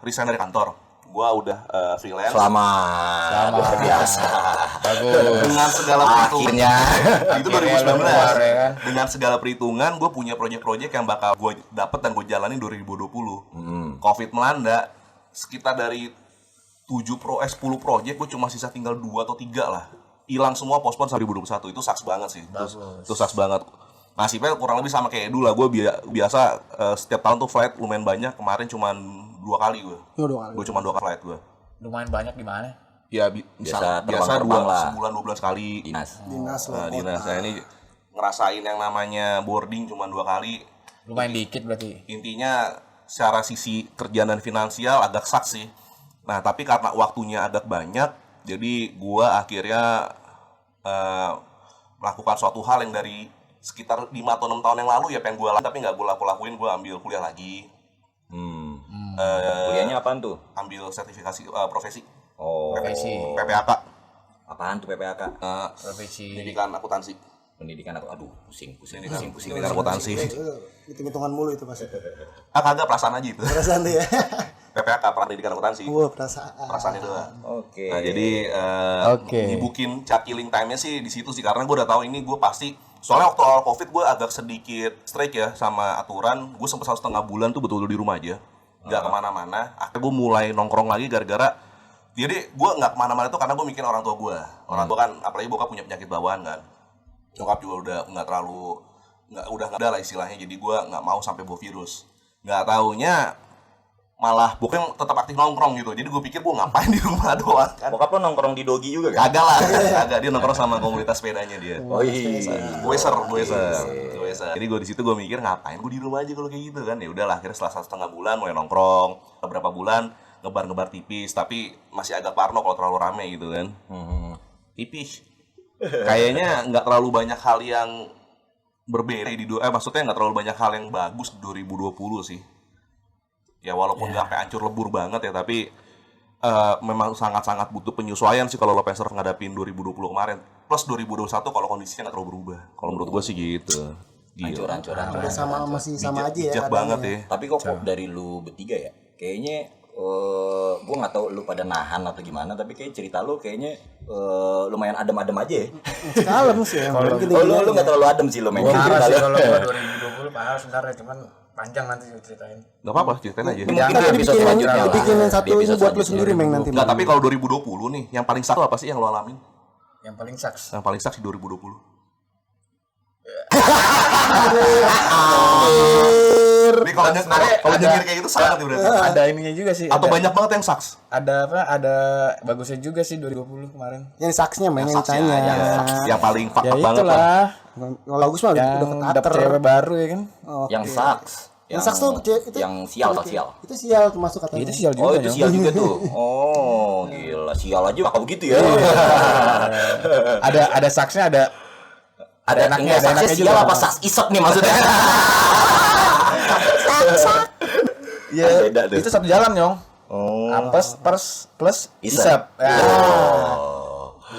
S3: resign dari kantor. Gue udah freelance.
S1: Selamat. Luar biasa.
S2: Bagus.
S3: Dengan segala perhitungan.
S1: Akhirnya.
S3: Itu
S2: Akhirnya lu keluar,
S3: 2019.
S2: ya kan?
S3: Dengan segala perhitungan, gue punya proyek-proyek yang bakal gue dapet dan gue jalanin 2020. Covid melanda, sekitar dari 10 proyek gue cuma sisa tinggal 2 atau 3 lah. Hilang semua postpone sampai 2021. Itu sucks banget sih. Itu sucks banget. Nasibnya kurang lebih sama kayak Edu lah. Gue biasa setiap tahun tuh flight lumayan banyak. Kemarin cuma 2 kali gue. Gue cuma 2 kali flight gue.
S2: Lumayan banyak di mana?
S3: Ya
S1: Biasa
S3: biasa
S1: terbang-terbang lah.
S3: sebulan 12 kali.
S1: Dinas.
S4: Dinas
S3: Nah,
S4: lah.
S3: dinas saya ini ngerasain yang namanya boarding cuma 2 kali.
S2: Lumayan dikit berarti.
S3: Intinya secara sisi kerjaan dan finansial agak sak sih. Nah, tapi karena waktunya agak banyak, jadi gua akhirnya melakukan suatu hal yang dari sekitar 5 atau 6 tahun yang lalu ya pengen gua lakuin, tapi nggak gua lakuin, gua ambil kuliah lagi.
S1: Kuliahnya apaan tuh?
S3: Ambil sertifikasi profesi
S1: Oh.
S2: Profesi.
S3: PPAK,
S1: Apaan tuh PPAK?
S2: Profesi.
S3: pendidikan akuntansi.
S1: Pendidikan aku. Aduh, pusing.
S3: Pendidikan akuntansi.
S4: Hitung-hitungan mulu itu pasti.
S3: Kagak perasaan aja itu.
S4: Perasaan tuh ya.
S3: PPAK pendidikan akuntansi.
S4: Wah, perasaan.
S3: Perasaannya doang.
S1: Oke.
S3: Nah jadi
S2: Oke.
S3: nyibukin chat killing time-nya sih di situ sih, karena gue udah tahu ini gue pasti, soalnya waktu awal covid gue agak sedikit strike ya sama aturan. Gue sempat 1,5 bulan tuh betul-betul di rumah aja, nggak kemana-mana. Akhirnya gue mulai nongkrong lagi gara-gara, jadi gue nggak kemana-mana tuh karena gue mikirin orang tua gue. Orang tua kan, apalagi bokap punya penyakit bawaan kan, nyokap juga udah nggak ada lah istilahnya. Jadi gue nggak mau sampai bawa virus. Nggak taunya malah bokap tetap aktif nongkrong gitu. Jadi gue pikir gue ngapain di rumah doang kan.
S1: Bokap lo nongkrong di Dogi juga kan?
S3: Kagak lah, kagak. Dia nongkrong sama komunitas sepedanya dia.
S1: Oh iya.
S3: Boeser. Jadi gue di situ gue mikir ngapain gue di rumah aja kalau kayak gitu kan. Ya udahlah, akhirnya setelah 1,5 bulan mulai nongkrong. Beberapa bulan ngebar-ngebar tipis, tapi masih agak parno kalau terlalu rame gitu kan. Tipis. Kayaknya nggak terlalu banyak hal yang berbeda maksudnya nggak terlalu banyak hal yang bagus di 2020 sih. Ya walaupun nggak sampai hancur lebur banget ya, tapi memang sangat-sangat butuh penyesuaian sih kalau lo Pacers ngadapin 2020 kemarin. Plus 2021 kalau kondisinya nggak terlalu berubah. Kalau menurut gue sih gitu.
S1: Hancur.
S4: Udah masih sama aja ya
S3: Bijak
S4: keadaannya.
S3: banget ya.
S1: Tapi kok dari lu bertiga ya, kayaknya gue nggak tahu lu pada nahan atau gimana, tapi kayak cerita lu kayaknya lumayan adem-adem aja ya.
S4: Kalem sih ya.
S1: Lu nggak terlalu adem sih lu main
S2: Parah
S1: cerita
S2: sih
S1: lu.
S2: kalau gua 2020 parah sebentar ya, cuman panjang nanti ceritain.
S3: Gak apa-apa, ceritain aja.
S1: Mungkin
S4: Ntar
S1: di episode selanjutnya lah.
S4: dibikinin
S1: Di
S4: satu ini
S1: episode
S4: buat lu
S1: selanjutnya.
S4: sendiri Meng nanti.
S3: Nggak, tapi kalau 2020 nih, yang paling satu apa sih yang lo alamin?
S2: Yang paling saks.
S3: Yang paling saksi 2020. Ini kalau nyengir kayak gitu sangat nih berarti.
S2: Ada ininya juga sih.
S3: Atau
S2: ada,
S3: banyak banget yang saks.
S2: ada bagusnya juga sih 2020 kemarin.
S4: Yang saksnya Meng yang
S3: Saksnya,
S4: tanya.
S3: yang paling
S2: Ya
S3: fakta banget lah.
S2: itulah.
S4: Kalau Agus mah udah
S2: Yang
S4: ketater.
S2: dapet cewek baru ya kan.
S1: Yang sucks.
S4: Yang saks tuh itu
S1: yang sial.
S4: Itu sial masuk katanya.
S2: Itu sial juga.
S1: Oh, itu
S2: Nyong.
S1: sial juga tuh. Oh, gila. Sial aja bakal begitu ya.
S2: Ada saksnya, ada enaknya, ada enaknya
S1: sial
S2: juga.
S1: apa saks isep nih maksudnya?
S2: Iya,
S1: Beda tuh.
S2: itu satu jalan, Nyong.
S1: Oh.
S2: Apes plus
S1: Isep.
S2: isep. Ya.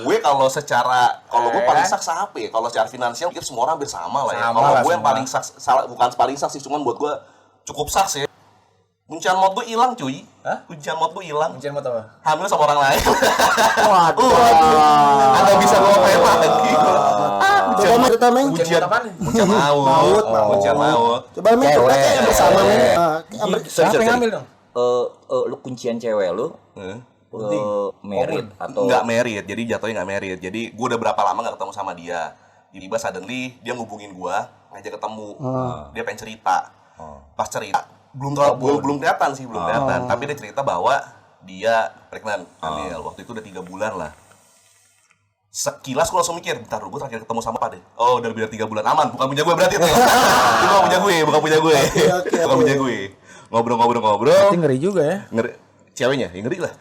S3: Gue kalau gue paling saks apa ya? Kalau secara finansial mungkin semua orang hampir sama lah ya.
S2: Sama
S3: Kalau
S2: lah
S3: gue yang
S2: semua.
S3: paling saks, bukan paling saks sih, cuman buat gue cukup saks ya. Kuncian mod gue hilang cuy.
S2: Hah?
S3: Kuncian mod gue hilang.
S2: Kuncian buat apa?
S3: Hamil sama orang lain.
S4: Waduh.
S3: Agak bisa gue apa lagi.
S4: Coba Meng kita Meng.
S2: Kuncian buat apaan nih?
S3: Kuncian maut. Kuncian maut.
S4: Coba Meng kita kayak bersama Meng.
S2: Siapa yang ngambil dong?
S1: Lu kuncian cewek lu merit atau
S3: Nggak married, jadi jatuhnya nggak married. Jadi gue udah berapa lama nggak ketemu sama dia. Tiba-tiba suddenly dia ngubungin gue, ngajak ketemu. Dia pengen cerita. Pas cerita, belum kelihatan sih, belum kelihatan. Tapi dia cerita bahwa dia pregnant, hamil. Waktu itu udah 3 bulan lah. Sekilas gue langsung mikir, bentar gue terakhir ketemu sama apa deh? Oh, udah lebih dari 3 bulan, aman. Bukan punya gue berarti itu. Itu bukan punya gue, bukan punya gue. Bukan punya gue. Ngobrol.
S2: Tapi ngeri juga ya.
S3: Ngeri. Ceweknya, ya ngeri lah.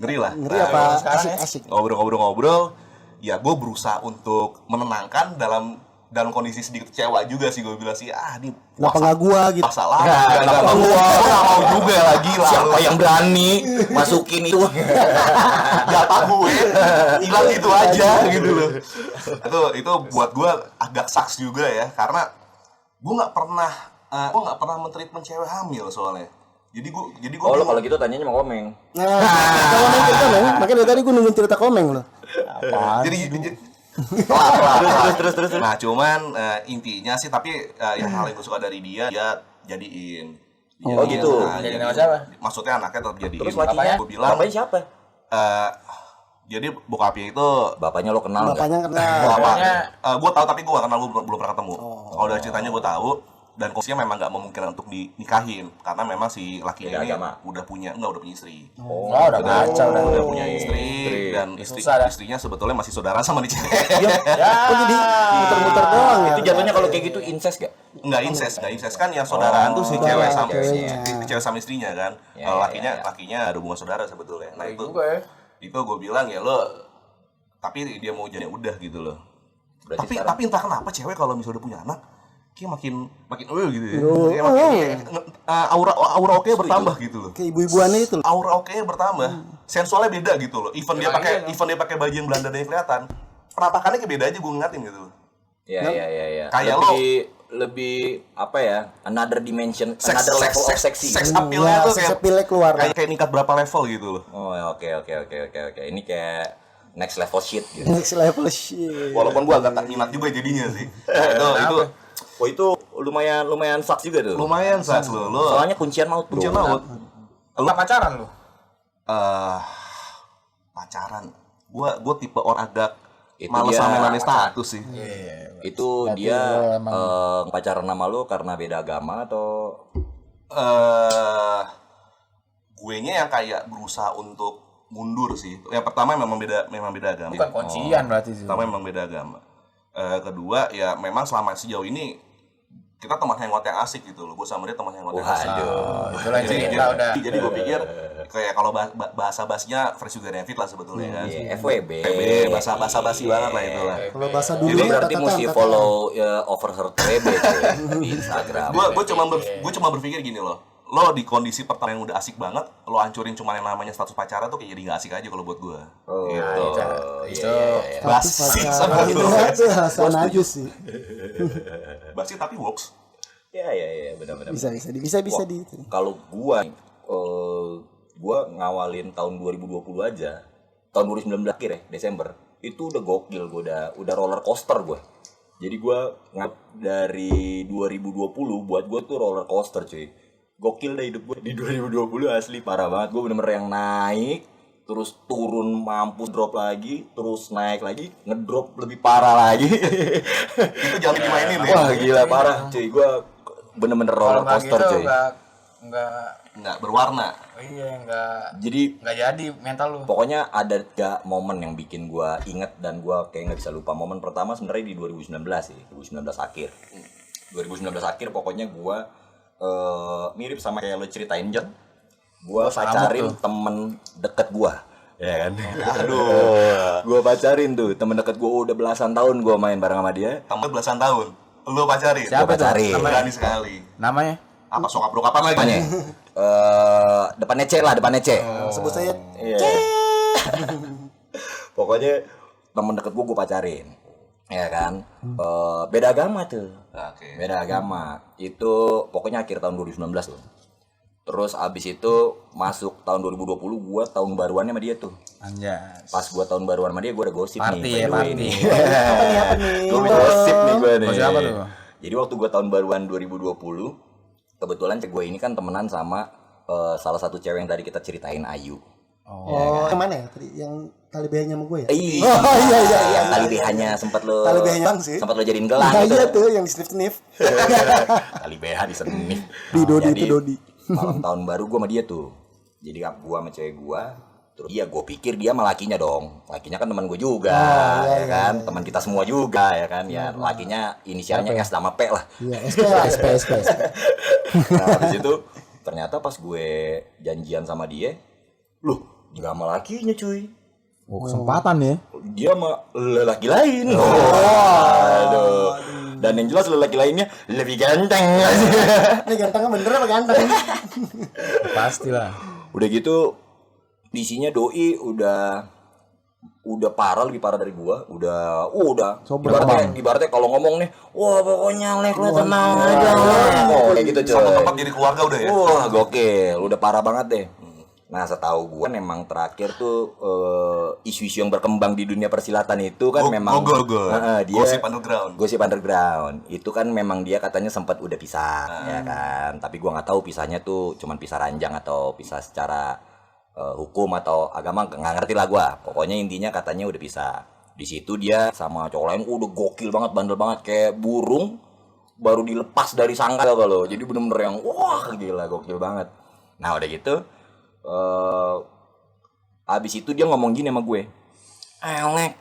S3: Ngeri lah.
S4: Ngeri
S3: Nah,
S4: apa
S2: sekarang ya?
S4: asik-asik.
S3: ngobrol. Ya gue berusaha untuk menenangkan dalam kondisi sedikit kecewa juga sih. Gue bilang sih, ini
S4: Kenapa nggak gua gitu?
S3: masalah. Kenapa gua nggak mau juga lagi lah.
S1: siapa yang berani masukin itu?
S3: Data gue hilang gitu aja gitu loh. Itu buat gue agak saks juga ya, karena gue nggak pernah men-treatment cewek hamil soalnya. Jadi gue
S1: Oh, lu kalau gitu tanyanya sama Komeng.
S4: Nah, kalau Meng kita Meng, makanya dari tadi gua nungguin cerita Komeng loh.
S3: jadi
S1: Terus.
S3: Nah, cuman intinya sih, tapi yang hal yang gue suka dari dia jadiin.
S1: Oh, gitu.
S2: Jadiin sama siapa?
S3: Maksudnya anaknya tetap jadiin.
S1: Terus lakinya?
S3: Gue bilang,
S1: Bapaknya siapa?
S3: jadi bokapnya itu
S1: Bapaknya lo kenal nggak?
S4: Bapaknya kenal.
S2: Bapaknya
S3: gue tahu tapi gue gak kenal, gue belum pernah ketemu. Kalau dari ceritanya gue tahu, dan kondisinya memang gak memungkinkan untuk dinikahin karena memang si lakinya
S1: Beda
S3: ini
S1: agama.
S3: udah punya istri.
S2: oh, udah kacau dah.
S3: Udah punya istri dan
S2: Susah dah.
S3: istrinya sebetulnya masih saudara sama nih cewek.
S4: Oh jadi muter-muter doang ya.
S1: Itu jatuhnya kalau kayak gitu incest gak?
S3: Nggak incest kan yang saudaraan tuh si cewek sama
S4: ceweknya.
S3: si cewek sama istrinya kan.
S1: Ya,
S3: Kalau
S1: ya,
S3: lakinya ada hubungan saudara sebetulnya. Nah itu
S2: juga ya.
S3: itu gue bilang ya lo, tapi dia mau jadi udah gitu loh.
S1: Berarti
S3: Tapi
S1: sekarang
S3: entah kenapa cewek kalau misalnya udah punya anak kayak makin gitu ya. Kayak aura oke bertambah gitu loh.
S4: Kayak ibu-ibuannya itu loh.
S3: Aura oke bertambah. Sensualnya beda gitu loh. Even dia pakai baju yang Belanda yang kelihatan. Penampakannya kayak beda aja gue ngeliatin gitu loh.
S1: Ya.
S3: Kayak
S1: lebih apa ya? Another dimension, another level of sexy.
S3: Sex appeal-nya tuh
S4: Seks appeal-nya keluar.
S3: kayak ningkat berapa level gitu loh.
S1: Oh, oke. Ini kayak next level shit gitu.
S4: Next level shit.
S3: Walaupun gua agak tak minat juga jadinya sih. Nah,
S1: Oh, itu lumayan sucks juga tuh.
S3: lumayan saks lo.
S1: Soalnya kuncian maut, bro.
S3: Kuncian maut.
S2: Enggak pacaran lu?
S3: Pacaran. Gua tipe orang agak
S1: Itu
S3: males
S1: dia.
S3: sama nanya status sih.
S1: Itu dia pacaran sama lu karena beda agama atau
S3: Guenya yang kayak berusaha untuk mundur sih. Yang pertama memang beda agama.
S2: Bukan kuncian berarti sih.
S3: Pertama memang beda agama. Kedua ya memang selama sejauh ini kita teman hangout yang asik gitu loh. Gue sama dia teman hangout yang asik.
S1: Waduh.
S2: Itu lain cerita udah.
S3: Jadi gue pikir kayak kalau bahasa basinya Fresh Juga David lah sebetulnya kan.
S1: Iya, FWB.
S3: bahasa basi banget lah itu lah.
S4: Kalau bahasa
S1: Jadi
S4: dulu
S1: berarti mesti follow Overshirt WB tuh di Instagram.
S3: Gue cuma berpikir gini loh. Lo di kondisi pertama yang udah asik banget, lo hancurin cuma yang namanya status pacaran tuh kayak jadi gak asik aja kalau buat gue.
S1: Oh,
S3: Gitu.
S2: Itu
S3: Basi sama
S4: pacaran
S3: gitu.
S4: itu alasan aja sih.
S3: Basi tapi works.
S1: ya benar-benar.
S4: Bisa di itu.
S1: Kalau gua ngawalin tahun 2020 aja, tahun 2019 akhir ya, Desember, itu udah gokil, gua udah roller coaster gua. Jadi gua dari 2020 buat gua tuh roller coaster cuy. Gokil deh hidup gua di 2020 asli parah banget. Gua bener-bener yang naik terus turun mampus drop lagi, terus naik lagi, ngedrop lebih parah lagi.
S3: Itu jangan dimainin ya.
S1: Wah gila parah cuy, gua bener-bener roller
S2: kalau nggak
S1: coaster
S2: gitu
S1: cuy.
S3: Nggak berwarna.
S1: Jadi
S2: nggak jadi mental lu.
S1: pokoknya ada 3 momen yang bikin gua inget dan gua kayak nggak bisa lupa. Momen pertama sebenarnya di 2019 sih, 2019 akhir. 2019 akhir pokoknya gua mirip sama kayak lo ceritain John. Gua pacarin temen deket gua. Ya kan? Aduh. Gua pacarin tuh temen deket gua udah belasan tahun gua main bareng sama dia.
S3: Kamu belasan tahun. Lo pacarin.
S2: Siapa
S1: Gua pacarin.
S2: tuh?
S3: Berani sekali.
S2: Namanya?
S3: Apa sokap bro kapan lagi?
S1: Namanya depannya C lah, depannya C.
S4: Sebut saya
S1: Iya. Pokoknya temen deket gua pacarin. Ya kan? Beda agama tuh.
S3: Oke.
S1: Beda agama. Itu pokoknya akhir tahun 2019 tuh. Terus abis itu masuk tahun 2020 gua tahun baruannya sama dia tuh.
S2: Anjas.
S1: Pas gua tahun baruan sama dia gua udah gosip
S2: Party
S1: nih.
S2: ya,
S1: by the way
S2: party.
S1: nih.
S4: apa nih?
S1: Gua gosip nih gua nih.
S2: Gosip apa tuh?
S1: Jadi waktu gua tahun baruan 2020 kebetulan cewek gue ini kan temenan sama salah satu cewek yang tadi kita ceritain, Ayu.
S4: Oh, yang mana ya tadi? Yang tali BH-nya sama gue ya?
S1: Iya.
S4: Oh iya.
S1: Tali BH-nya sempat lo
S4: Tali BH-nya bang sih.
S1: sempat lo jadiin gelang
S4: Nah,
S1: gitu.
S4: iya tuh yang di-snif.
S1: Tali BH disenif.
S4: Di Dodi
S1: Jadi,
S4: itu Dodi.
S1: malam tahun baru gua sama dia tuh. Jadi gua sama cewek gua, terus dia gua pikir dia sama lakinya dong. Lakinya kan teman gua juga, ya kan? Teman kita semua juga ya kan. Ya lakinya inisialnya S sama P lah.
S4: Iya, SP.
S1: Nah, habis itu ternyata pas gue janjian sama dia, loh, dia sama lakinya cuy.
S2: Oh, kesempatan ya.
S1: Dia sama lelaki lain. Aduh. Dan yang jelas lelaki lainnya lebih ganteng.
S4: Ini gantengnya bener apa ganteng?
S2: Pastilah.
S1: Udah gitu isinya doi udah parah, lebih parah dari gua. Udah ibaratnya kalau ngomong nih, wah pokoknya lek lo tenang aja. Oh, kayak gitu coy.
S3: Satu tempat jadi keluarga udah ya.
S1: Wah, gokil, udah parah banget deh. Nah, setahu gua memang terakhir tuh isu-isu yang berkembang di dunia persilatan itu kan memang dia Gosip underground. Itu kan memang dia katanya sempat udah pisah, ya kan. Tapi gua nggak tahu pisahnya tuh cuman pisah ranjang atau pisah secara hukum atau agama, nggak ngerti lah gua. Pokoknya intinya katanya udah pisah. Di situ dia sama cowok lain udah gokil banget, bandel banget kayak burung baru dilepas dari sangkar kalau. Jadi bener-bener yang wah gila gokil banget. Nah, udah gitu abis itu dia ngomong gini sama gue, Lek,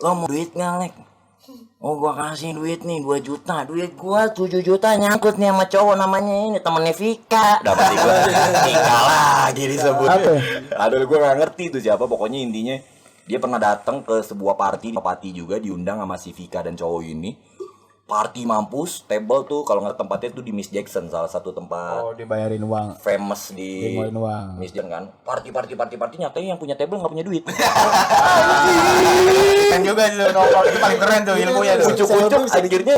S1: lo mau duit nggak Lek? Oh gua kasih duit nih 2 juta, duit gua 7 juta nyangkut nih sama cowok namanya ini temennya Vika. Dapat gua Vika lagi disebut. Aduh gua nggak ngerti itu siapa, pokoknya intinya dia pernah datang ke sebuah party juga diundang sama si Vika dan cowok ini. Party mampus, table tuh kalau nggak tempatnya tuh di Miss Jackson, salah satu tempat
S2: Dibayarin uang.
S1: famous di
S2: Ngeluarin uang.
S1: Miss Jackson kan. Party nyatanya yang punya table nggak punya duit.
S2: Kan juga itu nongkrong itu paling keren tuh ilmunya tuh.
S1: Ucuk-ucuk akhirnya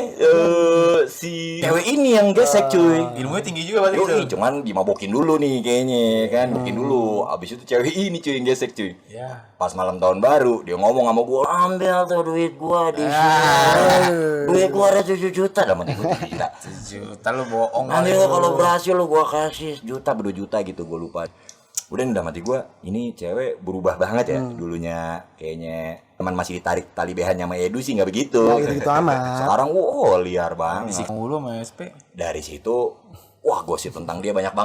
S1: si cewek ini yang gesek cuy.
S2: Ilmunya tinggi juga pasti
S1: Yoi,
S2: itu.
S1: cuman dimabokin dulu nih kayaknya kan, bokin dulu. Abis itu cewek ini cuy yang gesek cuy.
S2: Ya.
S1: Pas malam tahun baru dia ngomong sama gua, ambil tuh duit gua di sini. Duit gua ada 7 juta, dapat gua 7 juta.
S2: Juta lu bohong
S1: Nanti
S2: kali
S1: lo
S2: lu.
S1: kalau berhasil lo gua kasih juta, 2 juta gitu, gua lupa. Udah udah mati gua, ini cewek berubah banget ya. Dulunya kayaknya teman masih ditarik tali BH-nya sama Edu sih nggak begitu.
S4: Nggak gitu amat.
S1: Sekarang liar banget.
S2: Mulu sama SP.
S1: Dari situ wah gosip tentang dia banyak banget.